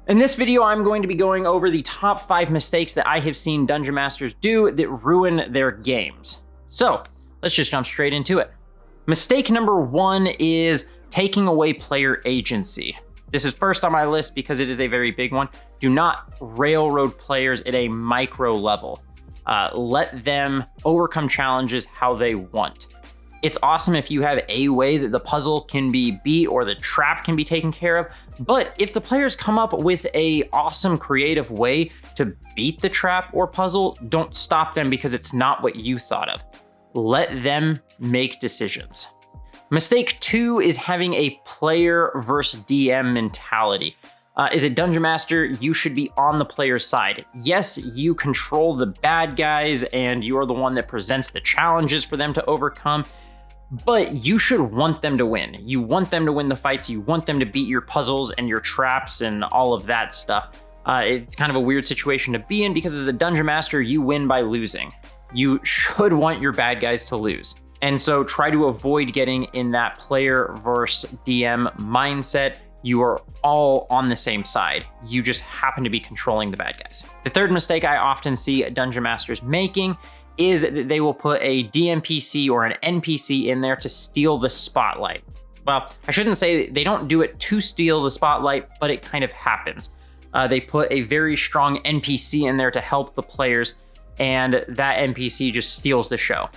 In this video, I'm going to be going over the top 5 mistakes that I have seen Dungeon Masters do that ruin their games. So let's just jump straight into it. Mistake number 1 is taking away player agency. This is first on my list because it is a very big one. Do not railroad players at a micro level. Let them overcome challenges how they want. It's awesome if you have a way that the puzzle can be beat or the trap can be taken care of, but if the players come up with a awesome creative way to beat the trap or puzzle, don't stop them because it's not what you thought of. Let them make decisions. Mistake 2 is having a player versus DM mentality. As a Dungeon Master, you should be on the player's side. Yes, you control the bad guys and you are the one that presents the challenges for them to overcome, but you should want them to win. You want them to win the fights. You want them to beat your puzzles and your traps and all of that stuff. It's kind of a weird situation to be in because as a Dungeon Master, you win by losing. You should want your bad guys to lose. And so try to avoid getting in that player versus DM mindset. You are all on the same side. You just happen to be controlling the bad guys. The third mistake I often see Dungeon Masters making is that they will put a DMPC or an NPC in there to steal the spotlight. Well, I shouldn't say they don't do it to steal the spotlight, but it kind of happens. They put a very strong NPC in there to help the players, and that NPC just steals the show.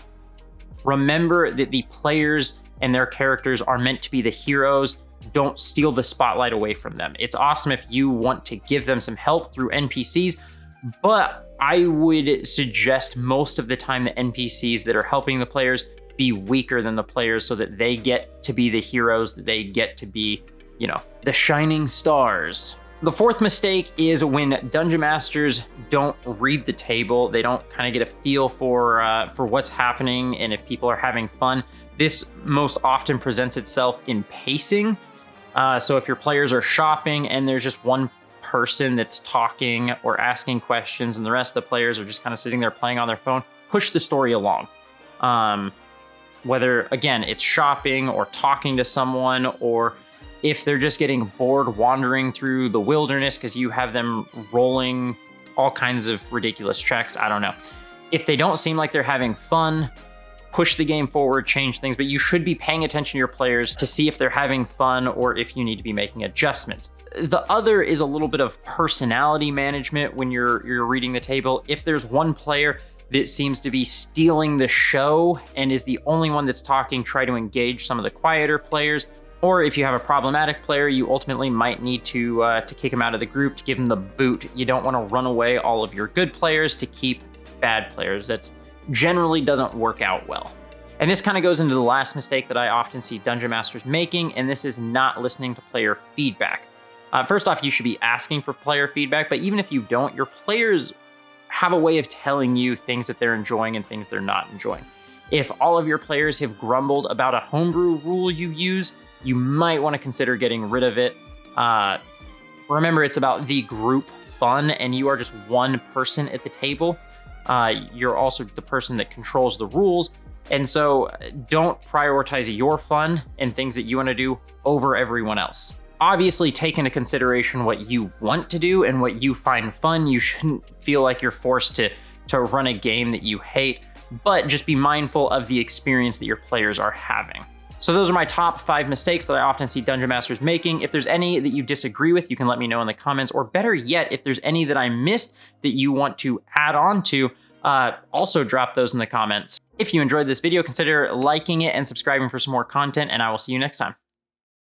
Remember that the players and their characters are meant to be the heroes. Don't steal the spotlight away from them. It's awesome if you want to give them some help through NPCs, but I would suggest most of the time the NPCs that are helping the players be weaker than the players so that they get to be the heroes, that they get to be, the shining stars. The fourth mistake is when Dungeon Masters don't read the table. They don't kind of get a feel for what's happening and if people are having fun. This most often presents itself in pacing. So if your players are shopping and there's just one person that's talking or asking questions and the rest of the players are just kind of sitting there playing on their phone, push the story along. Whether, again, it's shopping or talking to someone, or if they're just getting bored wandering through the wilderness because you have them rolling all kinds of ridiculous checks, I don't know. If they don't seem like they're having fun, push the game forward, change things, but you should be paying attention to your players to see if they're having fun or if you need to be making adjustments. The other is a little bit of personality management when you're reading the table. If there's one player that seems to be stealing the show and is the only one that's talking, try to engage some of the quieter players. Or if you have a problematic player, you ultimately might need to kick him out of the group, to give him the boot. You don't want to run away all of your good players to keep bad players. That's generally doesn't work out well. And this kind of goes into the last mistake that I often see Dungeon Masters making, and this is not listening to player feedback. First off, you should be asking for player feedback, but even if you don't, your players have a way of telling you things that they're enjoying and things they're not enjoying. If all of your players have grumbled about a homebrew rule you use, you might want to consider getting rid of it. Remember, it's about the group fun, and you are just one person at the table. You're also the person that controls the rules, and so don't prioritize your fun and things that you want to do over everyone else. Obviously, take into consideration what you want to do and what you find fun. You shouldn't feel like you're forced to run a game that you hate, but just be mindful of the experience that your players are having. So those are my top 5 mistakes that I often see Dungeon Masters making. If there's any that you disagree with, you can let me know in the comments, or better yet, if there's any that I missed that you want to add on to, also drop those in the comments. If you enjoyed this video, consider liking it and subscribing for some more content, and I will see you next time.